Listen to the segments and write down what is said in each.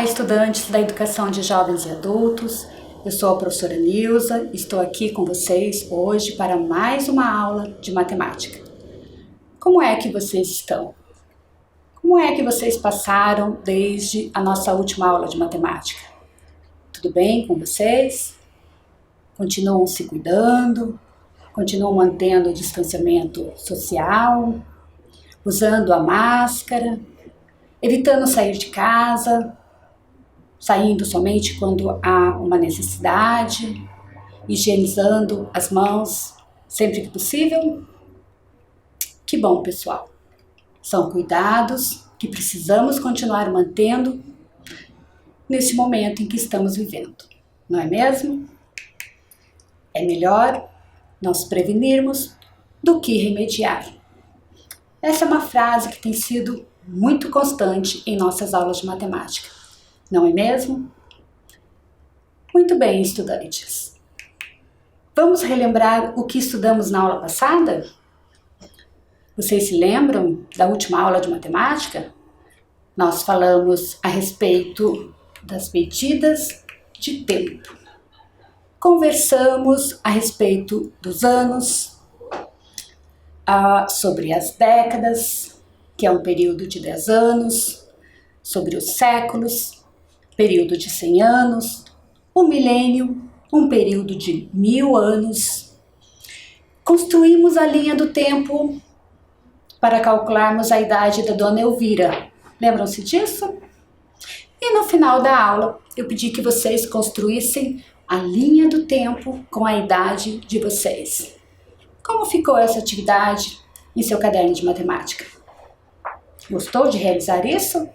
estudantes da Educação de Jovens e Adultos. Eu sou a professora Nilza, estou aqui com vocês hoje para mais uma aula de matemática. Como é que vocês estão? Como é que vocês passaram desde a nossa última aula de matemática? Tudo bem com vocês? Continuam se cuidando? Continuam mantendo o distanciamento social? Usando a máscara? Evitando sair de casa, saindo somente quando há uma necessidade, higienizando as mãos sempre que possível? Que bom, pessoal! São cuidados que precisamos continuar mantendo nesse momento em que estamos vivendo, não é mesmo? É melhor nós prevenirmos do que remediar. Essa é uma frase que tem sido muito constante em nossas aulas de matemática, não é mesmo? Muito bem, estudantes. Vamos relembrar o que estudamos na aula passada? Vocês se lembram da última aula de matemática? Nós falamos a respeito das medidas de tempo. Conversamos a respeito dos anos, sobre as décadas, que é um período de 10 anos, sobre os séculos, período de 100 anos, o milênio, um período de 1000 anos. Construímos a linha do tempo para calcularmos a idade da Dona Elvira. Lembram-se disso? E no final da aula, eu pedi que vocês construíssem a linha do tempo com a idade de vocês. Como ficou essa atividade em seu caderno de matemática? Gostou de realizar isso?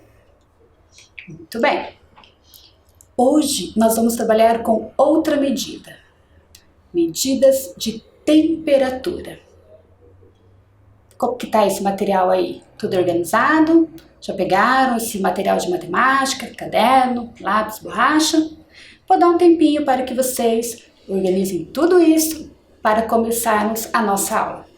Muito bem. Hoje nós vamos trabalhar com outra medida. Medidas de temperatura. Como que está esse material aí? Tudo organizado? Já pegaram esse material de matemática, caderno, lápis, borracha? Vou dar um tempinho para que vocês organizem tudo isso para começarmos a nossa aula.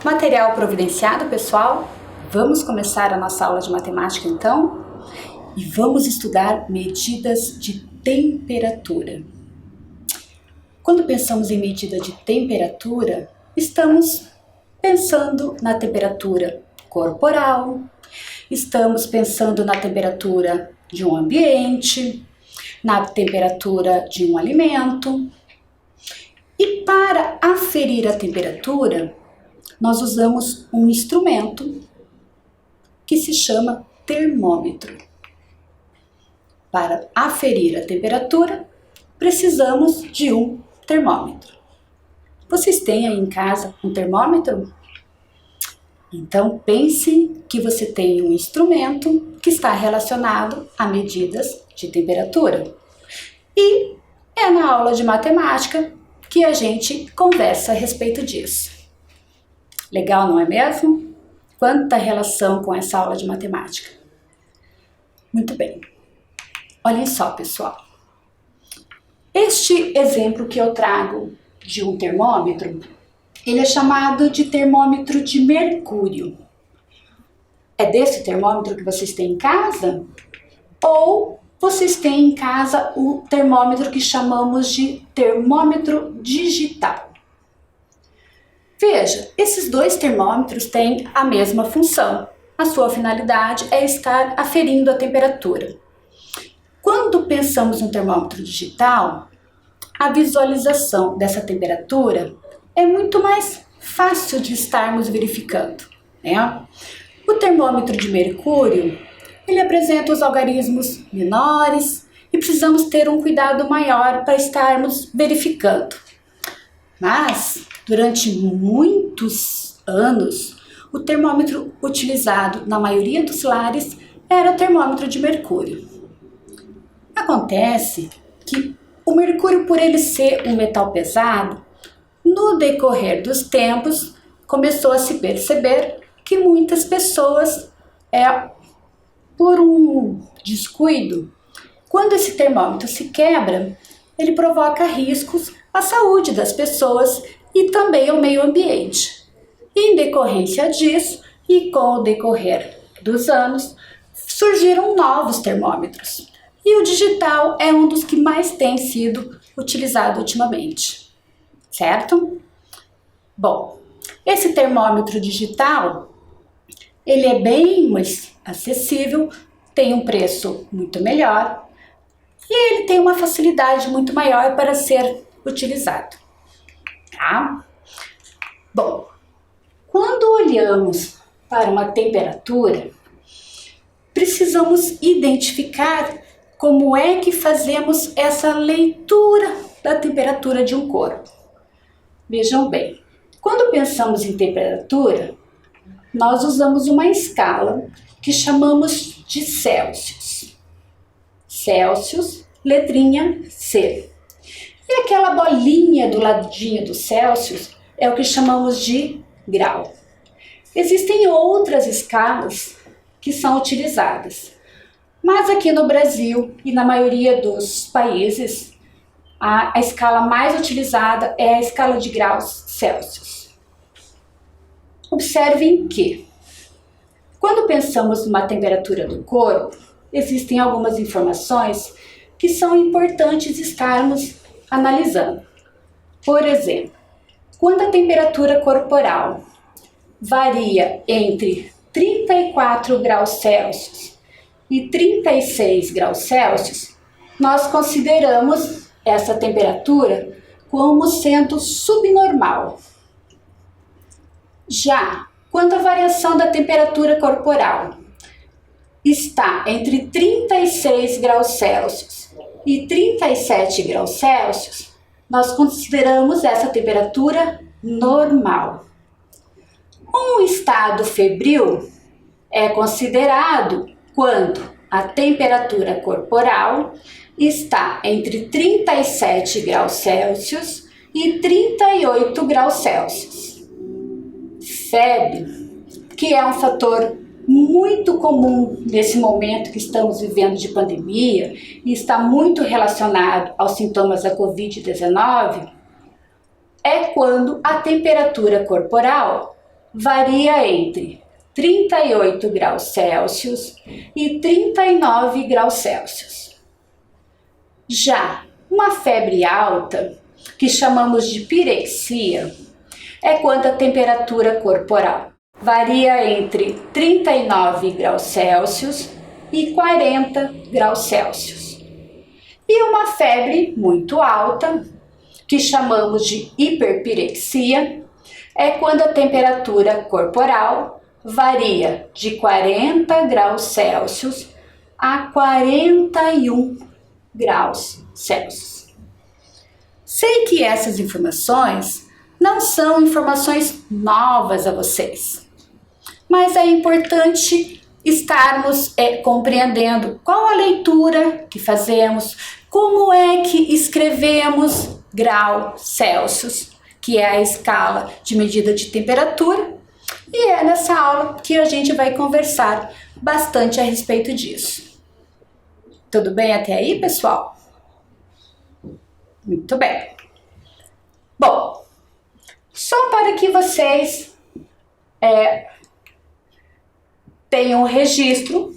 Material providenciado, pessoal? Vamos começar a nossa aula de matemática então? E vamos estudar medidas de temperatura. Quando pensamos em medida de temperatura, estamos pensando na temperatura corporal, estamos pensando na temperatura de um ambiente, na temperatura de um alimento. E para aferir a temperatura, nós usamos um instrumento que se chama termômetro. para aferir a temperatura, precisamos de um termômetro. Vocês têm aí em casa um termômetro? Então pense que você tem um instrumento que está relacionado a medidas de temperatura. E é na aula de matemática que a gente conversa a respeito disso. Legal, não é mesmo? Quanta relação com essa aula de matemática. Muito bem. Olhem só, pessoal. Este exemplo que eu trago de um termômetro, ele é chamado de termômetro de mercúrio. É desse termômetro que vocês têm em casa? Ou vocês têm em casa o termômetro que chamamos de termômetro digital? Veja, esses dois termômetros têm a mesma função. A sua finalidade é estar aferindo a temperatura. Quando pensamos no termômetro digital, a visualização dessa temperatura é muito mais fácil de estarmos verificando, né? O termômetro de mercúrio, ele apresenta os algarismos menores e precisamos ter um cuidado maior para estarmos verificando. Mas, durante muitos anos, o termômetro utilizado na maioria dos lares era o termômetro de mercúrio. Acontece que o mercúrio, por ele ser um metal pesado, no decorrer dos tempos, começou a se perceber que muitas pessoas, por um descuido, quando esse termômetro se quebra, ele provoca riscos à saúde das pessoas e também ao meio ambiente. E, em decorrência disso, e com o decorrer dos anos, surgiram novos termômetros. E o digital é um dos que mais tem sido utilizado ultimamente, certo? Bom, esse termômetro digital, ele é bem mais acessível, tem um preço muito melhor e ele tem uma facilidade muito maior para ser utilizado, tá? Bom, quando olhamos para uma temperatura, precisamos identificar como é que fazemos essa leitura da temperatura de um corpo. Vejam bem, quando pensamos em temperatura, nós usamos uma escala que chamamos de Celsius. Celsius, letrinha C. E aquela bolinha do ladinho do Celsius é o que chamamos de grau. Existem outras escalas que são utilizadas, mas aqui no Brasil e na maioria dos países, a escala mais utilizada é a escala de graus Celsius. Observem que, quando pensamos numa temperatura do corpo, existem algumas informações que são importantes estarmos analisando. Por exemplo, quando a temperatura corporal varia entre 34 graus Celsius e 36 graus Celsius, nós consideramos essa temperatura como sendo subnormal. Já quando a variação da temperatura corporal está entre 36 graus Celsius e 37 graus Celsius, nós consideramos essa temperatura normal. Um estado febril é considerado quando a temperatura corporal está entre 37 graus Celsius e 38 graus Celsius. Febre, que é um fator muito comum nesse momento que estamos vivendo de pandemia e está muito relacionado aos sintomas da Covid-19, é quando a temperatura corporal varia entre 38 graus Celsius e 39 graus Celsius. Já uma febre alta, que chamamos de pirexia, é quando a temperatura corporal varia entre 39 graus Celsius e 40 graus Celsius. E uma febre muito alta, que chamamos de hiperpirexia, é quando a temperatura corporal varia de 40 graus Celsius a 41 graus Celsius. Sei que essas informações não são informações novas a vocês, mas é importante estarmos compreendendo qual a leitura que fazemos, como é que escrevemos grau Celsius, que é a escala de medida de temperatura, e é nessa aula que a gente vai conversar bastante a respeito disso. Tudo bem até aí, pessoal? Muito bem. Bom, só para que vocês tenham um registro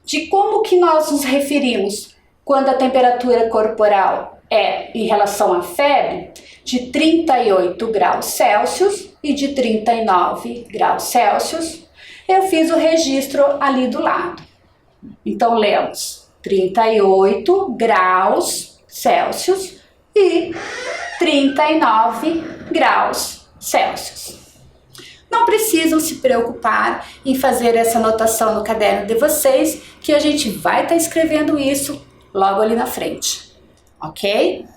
de como que nós nos referimos quando a temperatura corporal é em relação à febre de 38 graus Celsius e de 39 graus Celsius, eu fiz o registro ali do lado. Então, lemos 38 graus Celsius e 39 graus Celsius. Não precisam se preocupar em fazer essa anotação no caderno de vocês, que a gente vai estar escrevendo isso logo ali na frente, ok?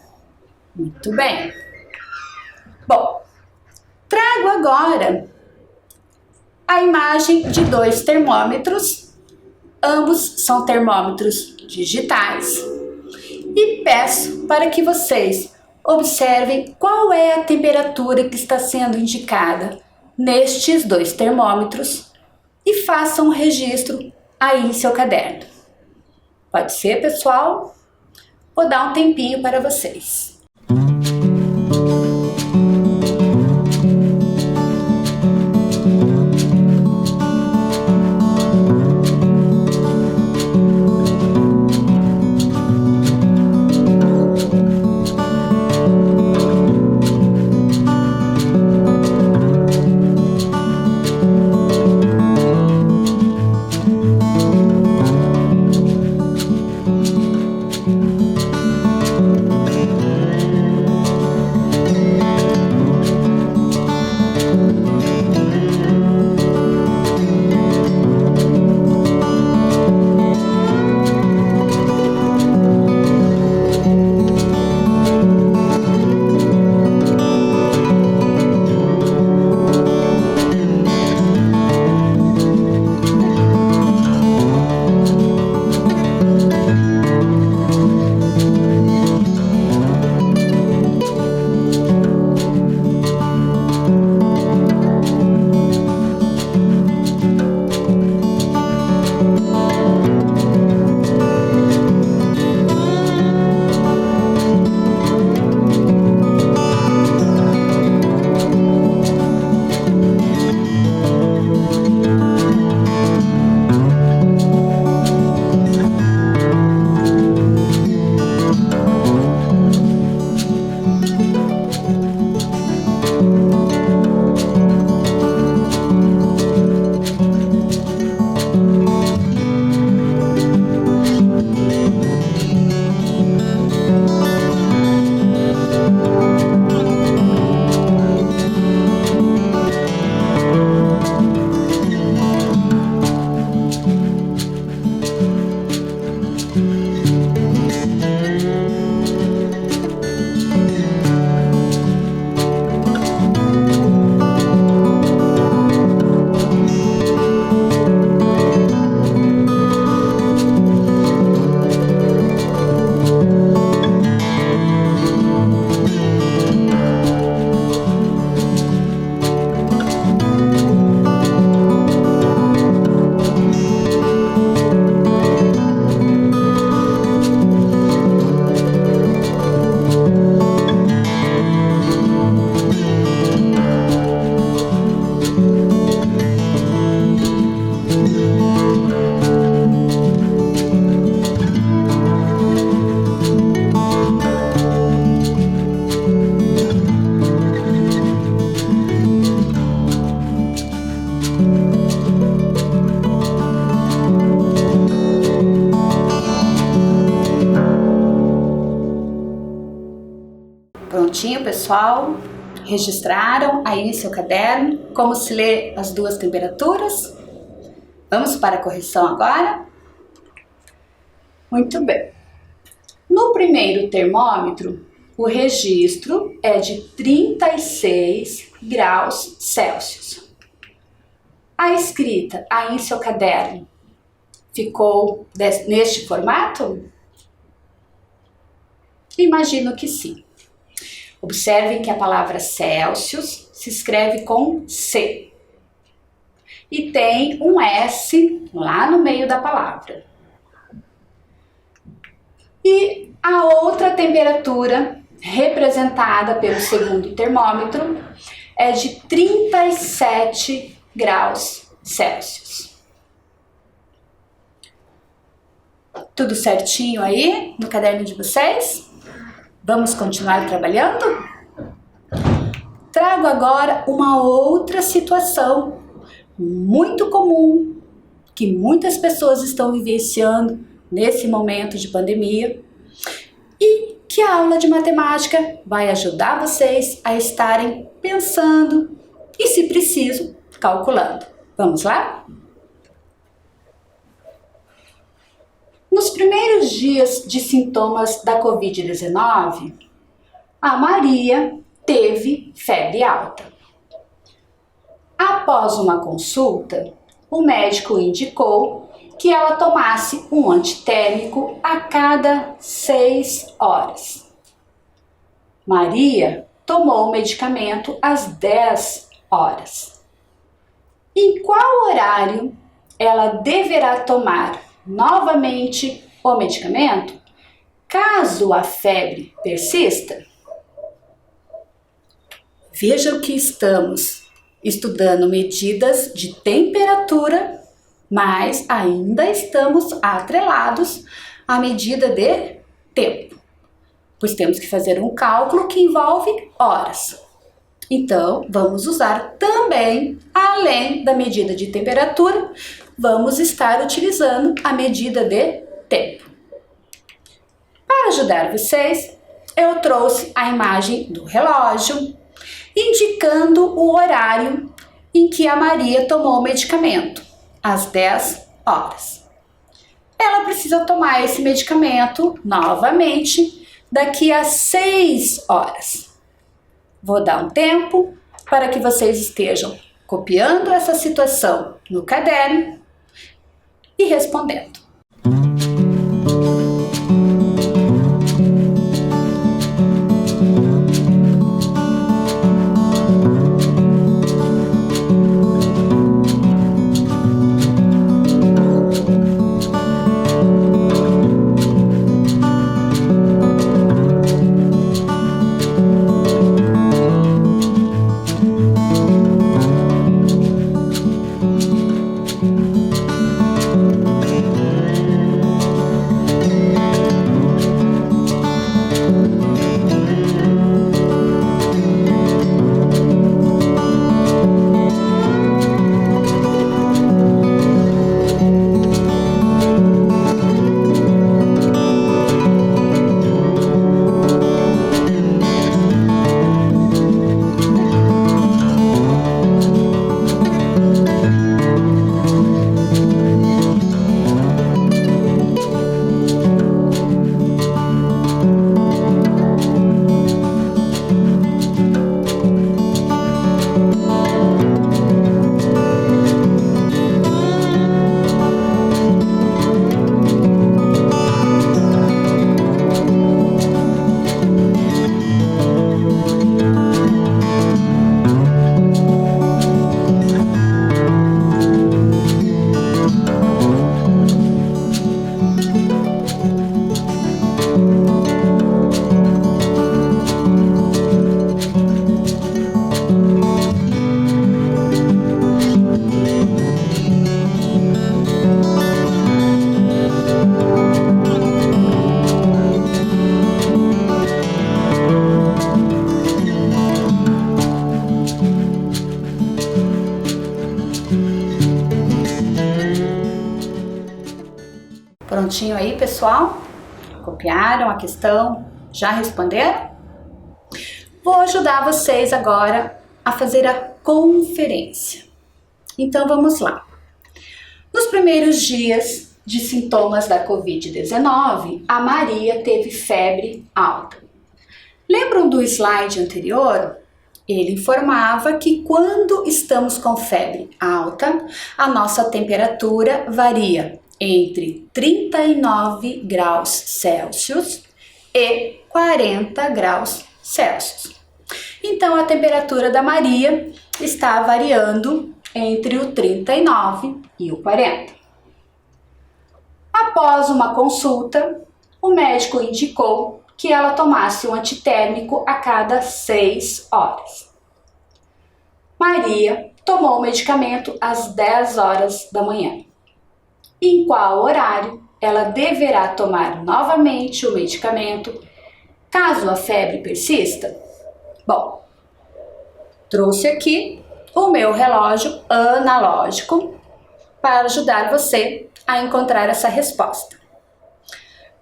Muito bem. Bom, trago agora a imagem de dois termômetros, ambos são termômetros digitais, e peço para que vocês observem qual é a temperatura que está sendo indicada nestes dois termômetros e façam um registro aí em seu caderno. Pode ser, pessoal? Vou dar um tempinho para vocês. Prontinho, pessoal? Registraram aí em seu caderno como se lê as duas temperaturas? Vamos para a correção agora? Muito bem. No primeiro termômetro, o registro é de 36 graus Celsius. A escrita aí em seu caderno ficou neste formato? Imagino que sim. Observem que a palavra Celsius se escreve com C e tem um S lá no meio da palavra. E a outra temperatura representada pelo segundo termômetro é de 37 graus Celsius. Tudo certinho aí no caderno de vocês? Vamos continuar trabalhando? Trago agora uma outra situação muito comum que muitas pessoas estão vivenciando nesse momento de pandemia e que a aula de matemática vai ajudar vocês a estarem pensando e, se preciso, calculando. Vamos lá? Nos primeiros dias de sintomas da Covid-19, a Maria teve febre alta. Após uma consulta, o médico indicou que ela tomasse um antitérmico a cada 6 horas. Maria tomou o medicamento às 10 horas. Em qual horário ela deverá tomar novamente o medicamento, caso a febre persista? Vejam que estamos estudando medidas de temperatura, mas ainda estamos atrelados à medida de tempo, pois temos que fazer um cálculo que envolve horas. Então, vamos usar também, além da medida de temperatura, vamos estar utilizando a medida de tempo. Para ajudar vocês, eu trouxe a imagem do relógio, indicando o horário em que a Maria tomou o medicamento, às 10 horas. Ela precisa tomar esse medicamento novamente daqui a 6 horas. Vou dar um tempo para que vocês estejam copiando essa situação no caderno e respondendo. Prontinho aí, pessoal? Copiaram a questão? Já responderam? Vou ajudar vocês agora a fazer a conferência. Então, vamos lá. Nos primeiros dias de sintomas da Covid-19, a Maria teve febre alta. Lembram do slide anterior? Ele informava que quando estamos com febre alta, a nossa temperatura varia entre 39 graus Celsius e 40 graus Celsius. Então, a temperatura da Maria está variando entre o 39 e o 40. Após uma consulta, o médico indicou que ela tomasse um antitérmico a cada 6 horas. Maria tomou o medicamento às 10 horas da manhã. Em qual horário ela deverá tomar novamente o medicamento caso a febre persista? Bom, trouxe aqui o meu relógio analógico para ajudar você a encontrar essa resposta.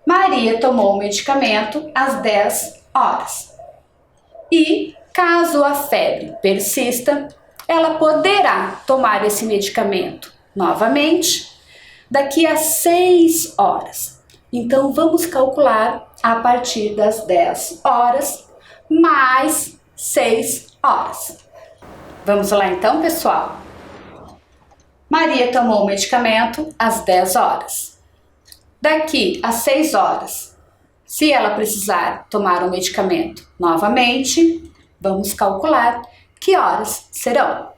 Maria tomou o medicamento às 10 horas. E, caso a febre persista, ela poderá tomar esse medicamento novamente daqui a 6 horas. Então, vamos calcular a partir das 10 horas mais 6 horas. Vamos lá então, pessoal? Maria tomou o medicamento às 10 horas. Daqui a 6 horas, se ela precisar tomar o medicamento novamente, vamos calcular que horas serão.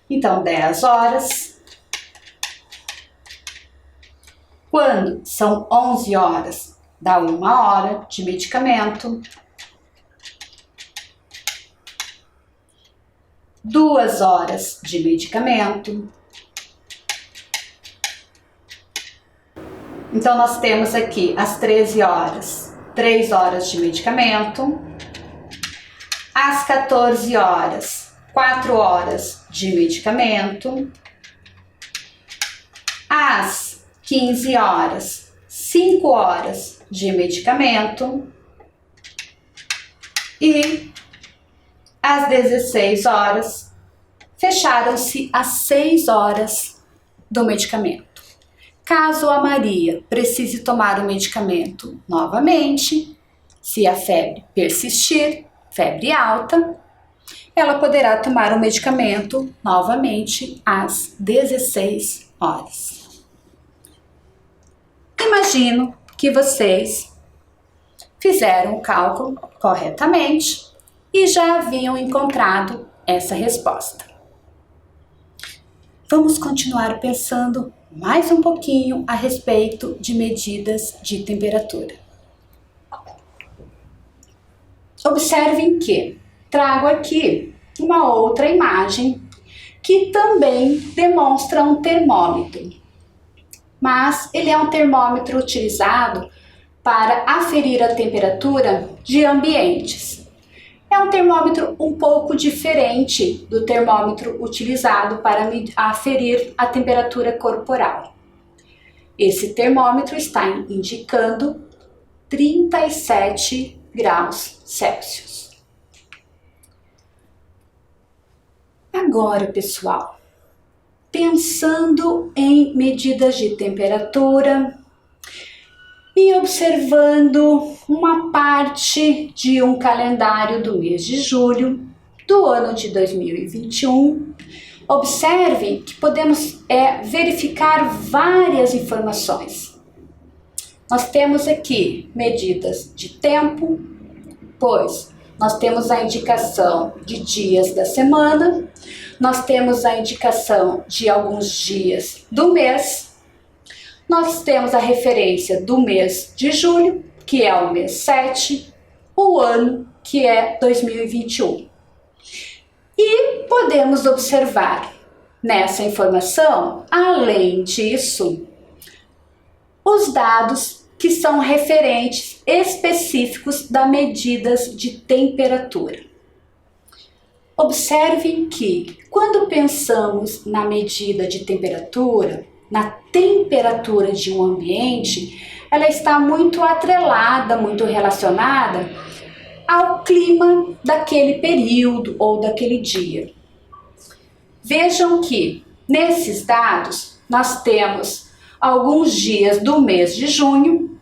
Então, 10 horas. Quando são 11 horas, dá 1 hora de medicamento. 2 horas de medicamento. Então, nós temos aqui às 13 horas, 3 horas de medicamento. Às 14 horas, 4 horas de medicamento. Às 15 horas, 5 horas de medicamento. E às 16 horas, fecharam-se as 6 horas do medicamento. Caso a Maria precise tomar o medicamento novamente, se a febre persistir, febre alta, ela poderá tomar o medicamento novamente às 16 horas. Imagino que vocês fizeram o cálculo corretamente e já haviam encontrado essa resposta. Vamos continuar pensando mais um pouquinho a respeito de medidas de temperatura. Observem que trago aqui uma outra imagem que também demonstra um termômetro, mas ele é um termômetro utilizado para aferir a temperatura de ambientes. É um termômetro um pouco diferente do termômetro utilizado para aferir a temperatura corporal. Esse termômetro está indicando 37 graus Celsius. Agora, pessoal, pensando em medidas de temperatura e observando uma parte de um calendário do mês de julho do ano de 2021, observem que podemos verificar várias informações. Nós temos aqui medidas de tempo, pois nós temos a indicação de dias da semana, nós temos a indicação de alguns dias do mês, nós temos a referência do mês de julho, que é o mês 7, o ano, que é 2021. E podemos observar nessa informação, além disso, os dados que são referentes específicos das medidas de temperatura. Observem que, quando pensamos na medida de temperatura, na temperatura de um ambiente, ela está muito atrelada, muito relacionada ao clima daquele período ou daquele dia. Vejam que, nesses dados, nós temos alguns dias do mês de junho,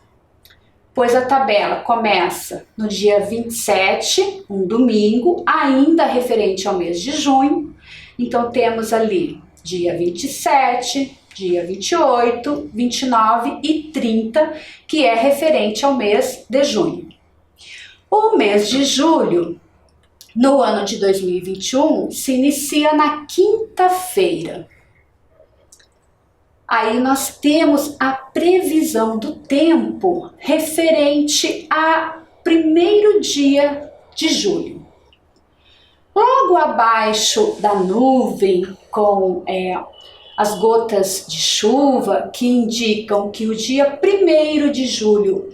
pois a tabela começa no dia 27, um domingo, ainda referente ao mês de junho. Então temos ali dia 27, dia 28, 29 e 30, que é referente ao mês de junho. O mês de julho, no ano de 2021, se inicia na quinta-feira. Aí nós temos a previsão do tempo referente a primeiro dia de julho. Logo abaixo da nuvem, com as gotas de chuva que indicam que o dia 1º de julho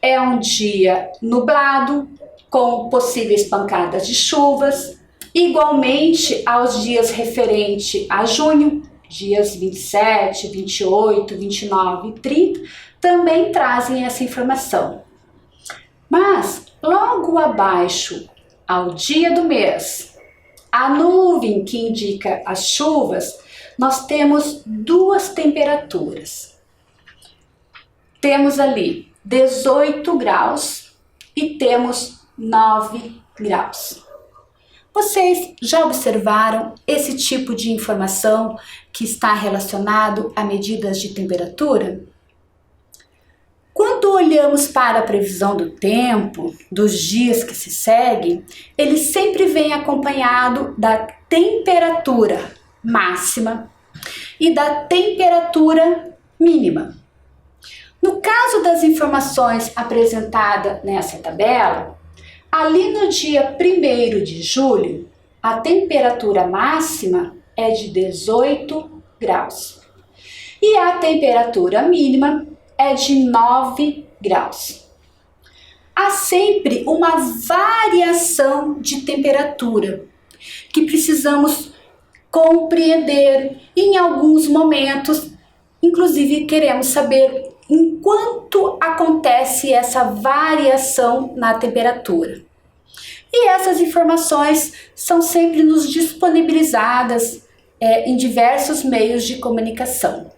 é um dia nublado, com possíveis pancadas de chuvas, igualmente aos dias referentes a junho, dias 27, 28, 29 e 30, também trazem essa informação. Mas logo abaixo, ao dia do mês, a nuvem que indica as chuvas, nós temos duas temperaturas. Temos ali 18 graus e temos 9 graus. Vocês já observaram esse tipo de informação que está relacionado a medidas de temperatura? Quando olhamos para a previsão do tempo, dos dias que se seguem, ele sempre vem acompanhado da temperatura máxima e da temperatura mínima. No caso das informações apresentadas nessa tabela, ali no dia 1º de julho, a temperatura máxima é de 18 graus e a temperatura mínima é de 9 graus. Há sempre uma variação de temperatura que precisamos compreender. Em alguns momentos, inclusive, queremos saber em quanto acontece essa variação na temperatura. E essas informações são sempre nos disponibilizadas em diversos meios de comunicação.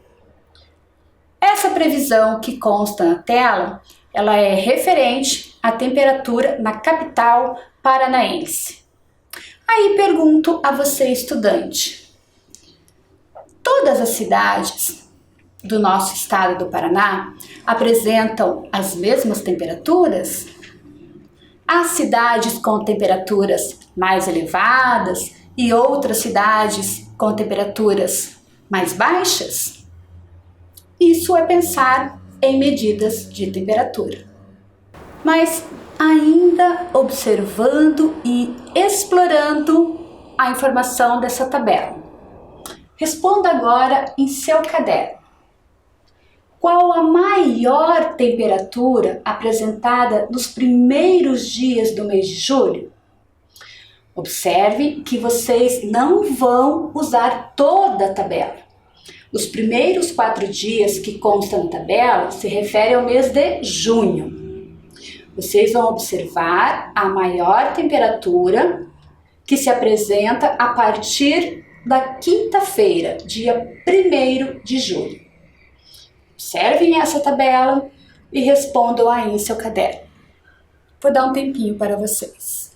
Essa previsão que consta na tela, ela é referente à temperatura na capital paranaense. Aí pergunto a você, estudante, todas as cidades do nosso estado do Paraná apresentam as mesmas temperaturas? Há cidades com temperaturas mais elevadas e outras cidades com temperaturas mais baixas? Isso é pensar em medidas de temperatura. Mas ainda observando e explorando a informação dessa tabela, responda agora em seu caderno. Qual a maior temperatura apresentada nos primeiros dias do mês de julho? Observe que vocês não vão usar toda a tabela. Os primeiros 4 dias que constam na tabela se referem ao mês de junho. Vocês vão observar a maior temperatura que se apresenta a partir da quinta-feira, dia 1º de julho. Observem essa tabela e respondam aí em seu caderno. Vou dar um tempinho para vocês.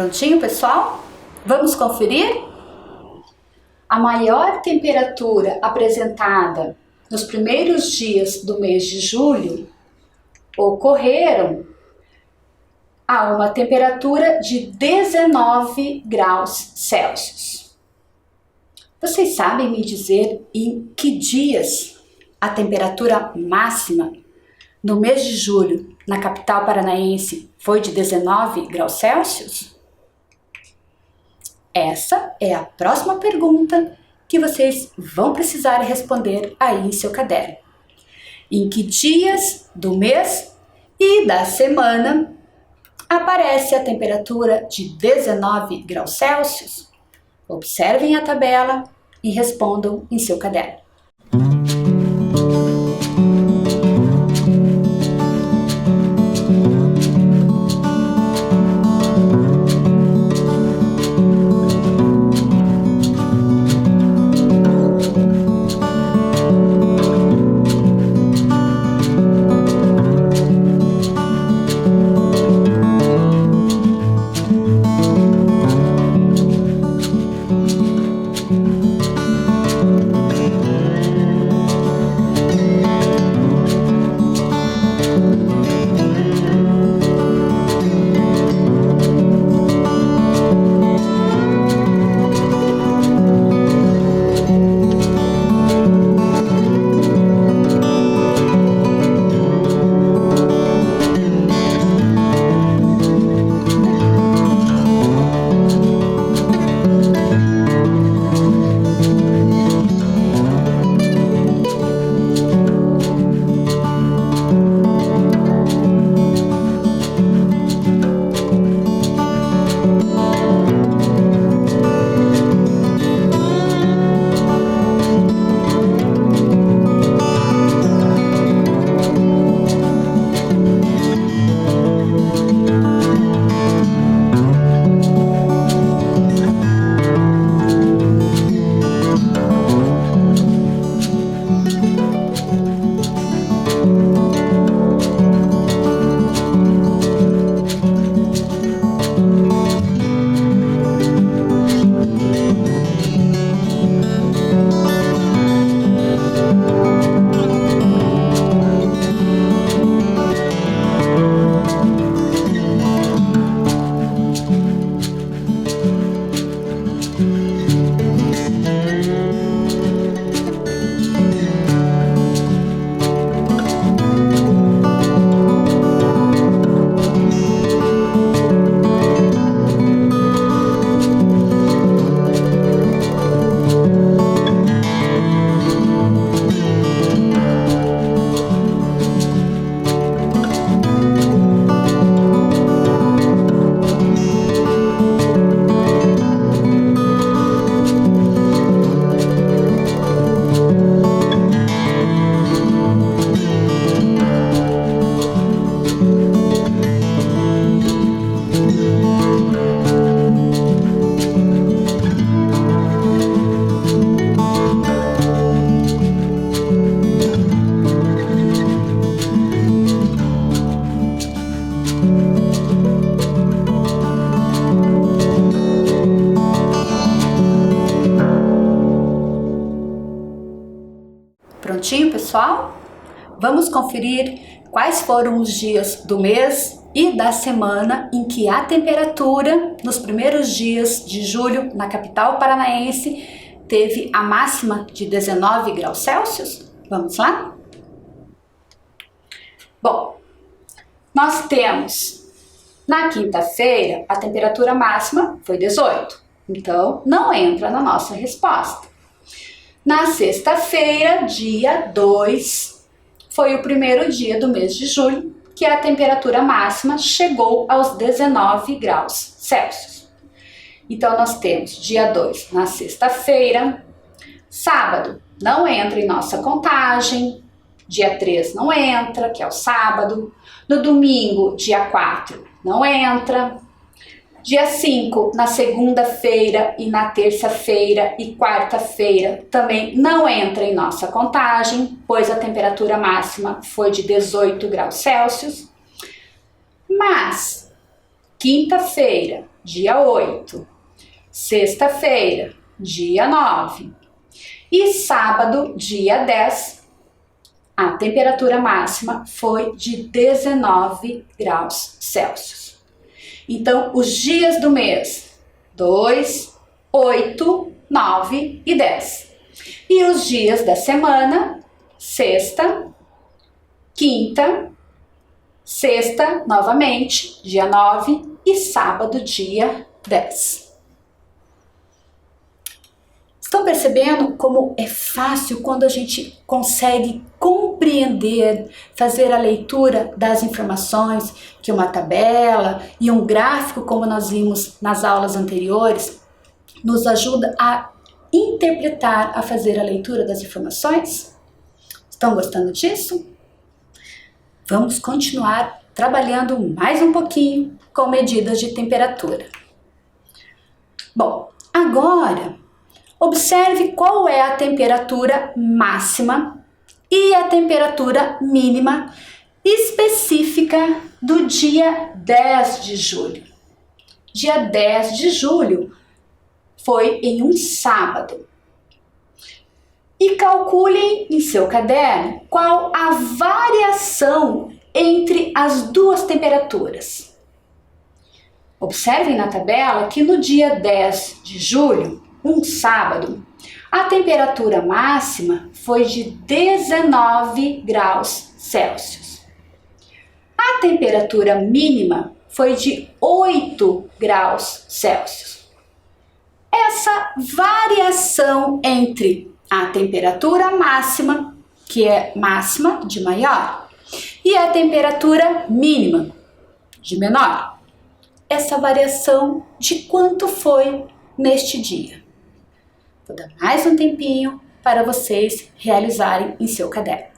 Prontinho, pessoal? Vamos conferir? A maior temperatura apresentada nos primeiros dias do mês de julho ocorreram a uma temperatura de 19 graus Celsius. Vocês sabem me dizer em que dias a temperatura máxima no mês de julho na capital paranaense foi de 19 graus Celsius? Essa é a próxima pergunta que vocês vão precisar responder aí em seu caderno. Em que dias do mês e da semana aparece a temperatura de 19 graus Celsius? Observem a tabela e respondam em seu caderno. Prontinho, pessoal? Vamos conferir quais foram os dias do mês e da semana em que a temperatura nos primeiros dias de julho na capital paranaense teve a máxima de 19 graus Celsius? Vamos lá? Bom, nós temos na quinta-feira a temperatura máxima foi 18, então não entra na nossa resposta. Na sexta-feira, dia 2, foi o primeiro dia do mês de julho que a temperatura máxima chegou aos 19 graus Celsius. Então, nós temos dia 2 na sexta-feira, sábado não entra em nossa contagem, dia 3 não entra, que é o sábado, no domingo, dia 4, não entra, dia 5, na segunda-feira e na terça-feira e quarta-feira também não entra em nossa contagem, pois a temperatura máxima foi de 18 graus Celsius. Mas, quinta-feira, dia 8, sexta-feira, dia 9 e sábado, dia 10, a temperatura máxima foi de 19 graus Celsius. Então, os dias do mês 2, 8, 9 e 10. E os dias da semana, sexta, quinta, sexta, novamente, dia 9 e sábado, dia 10. Estão percebendo como é fácil quando a gente consegue compreender, fazer a leitura das informações que uma tabela e um gráfico, como nós vimos nas aulas anteriores, nos ajuda a interpretar, a fazer a leitura das informações? Estão gostando disso? Vamos continuar trabalhando mais um pouquinho com medidas de temperatura. Bom, agora observe qual é a temperatura máxima e a temperatura mínima específica do dia 10 de julho. Dia 10 de julho foi em um sábado. E calculem em seu caderno qual a variação entre as duas temperaturas. Observem na tabela que no dia 10 de julho, um sábado, a temperatura máxima foi de 19 graus Celsius. A temperatura mínima foi de 8 graus Celsius. Essa variação entre a temperatura máxima, que é máxima de maior, e a temperatura mínima de menor, essa variação de quanto foi neste dia. Vou dar mais um tempinho para vocês realizarem em seu caderno.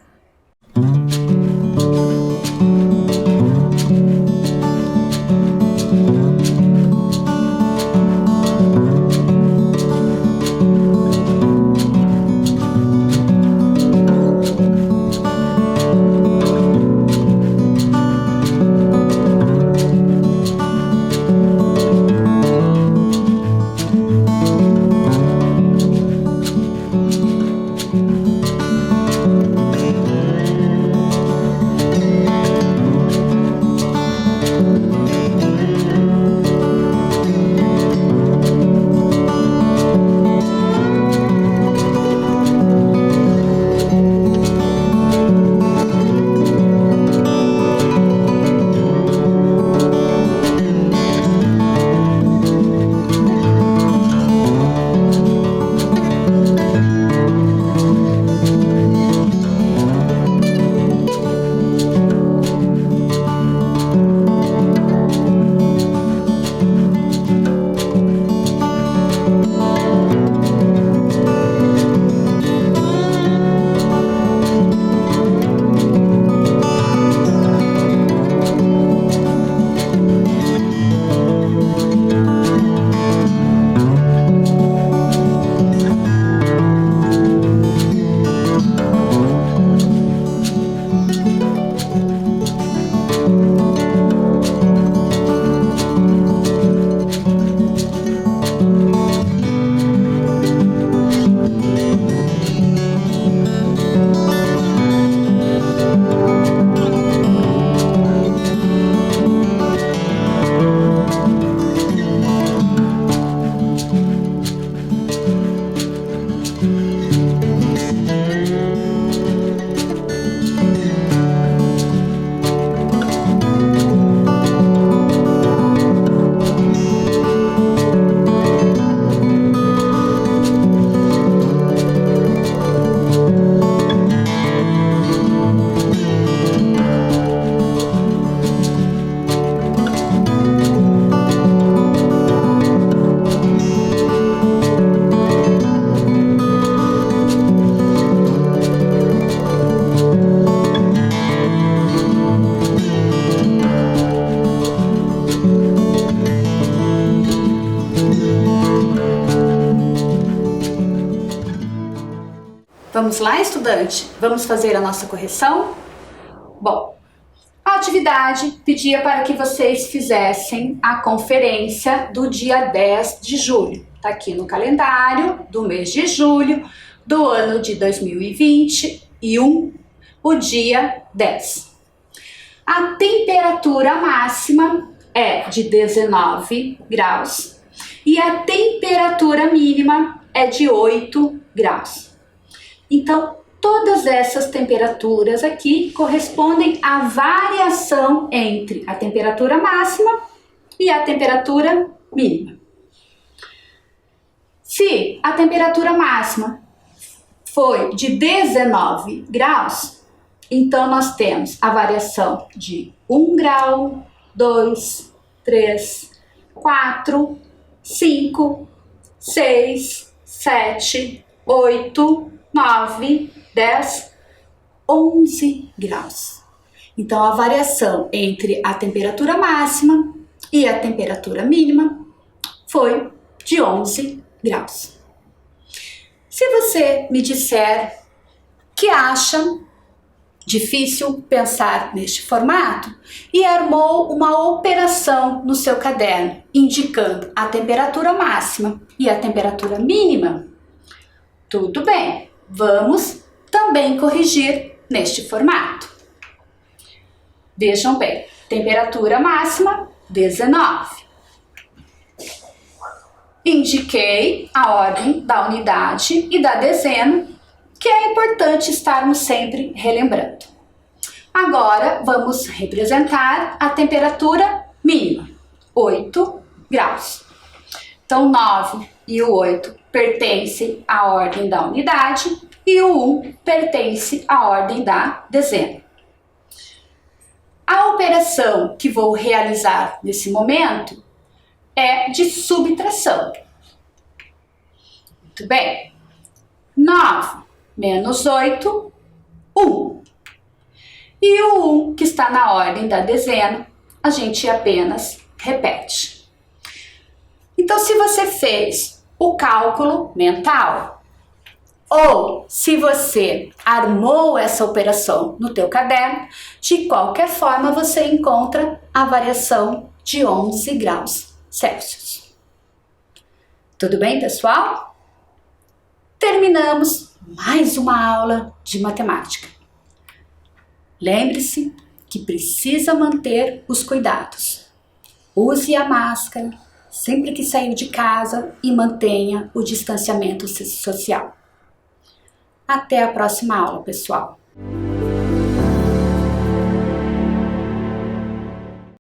Vamos lá, estudante? Vamos fazer a nossa correção? Bom, ao atividade pedia para que vocês fizessem a conferência do dia 10 de julho. Está aqui no calendário do mês de julho do ano de 2021, o dia 10. A temperatura máxima é de 19 graus e a temperatura mínima é de 8 graus. Então, todas essas temperaturas aqui correspondem à variação entre a temperatura máxima e a temperatura mínima. Se a temperatura máxima foi de 19 graus, então nós temos a variação de 1 grau, 2, 3, 4, 5, 6, 7, 8, 9, 10, 11 graus. Então, a variação entre a temperatura máxima e a temperatura mínima foi de 11 graus. Se você me disser que acha difícil pensar neste formato e armou uma operação no seu caderno, indicando a temperatura máxima e a temperatura mínima, tudo bem, vamos também corrigir neste formato. Vejam bem, temperatura máxima 19. Indiquei a ordem da unidade e da dezena, que é importante estarmos sempre relembrando. Agora vamos representar a temperatura mínima, 8 graus. Então 9 e o 8 pertencem à ordem da unidade e o 1 pertence à ordem da dezena. A operação que vou realizar nesse momento é de subtração. Muito bem. 9 menos 8, 1. E o 1 que está na ordem da dezena, a gente apenas repete. Então, se você fez o cálculo mental, ou se você armou essa operação no teu caderno, de qualquer forma você encontra a variação de 11 graus Celsius. Tudo bem, pessoal? Terminamos mais uma aula de matemática. Lembre-se que precisa manter os cuidados. Use a máscara sempre que sair de casa e mantenha o distanciamento social. Até a próxima aula, pessoal!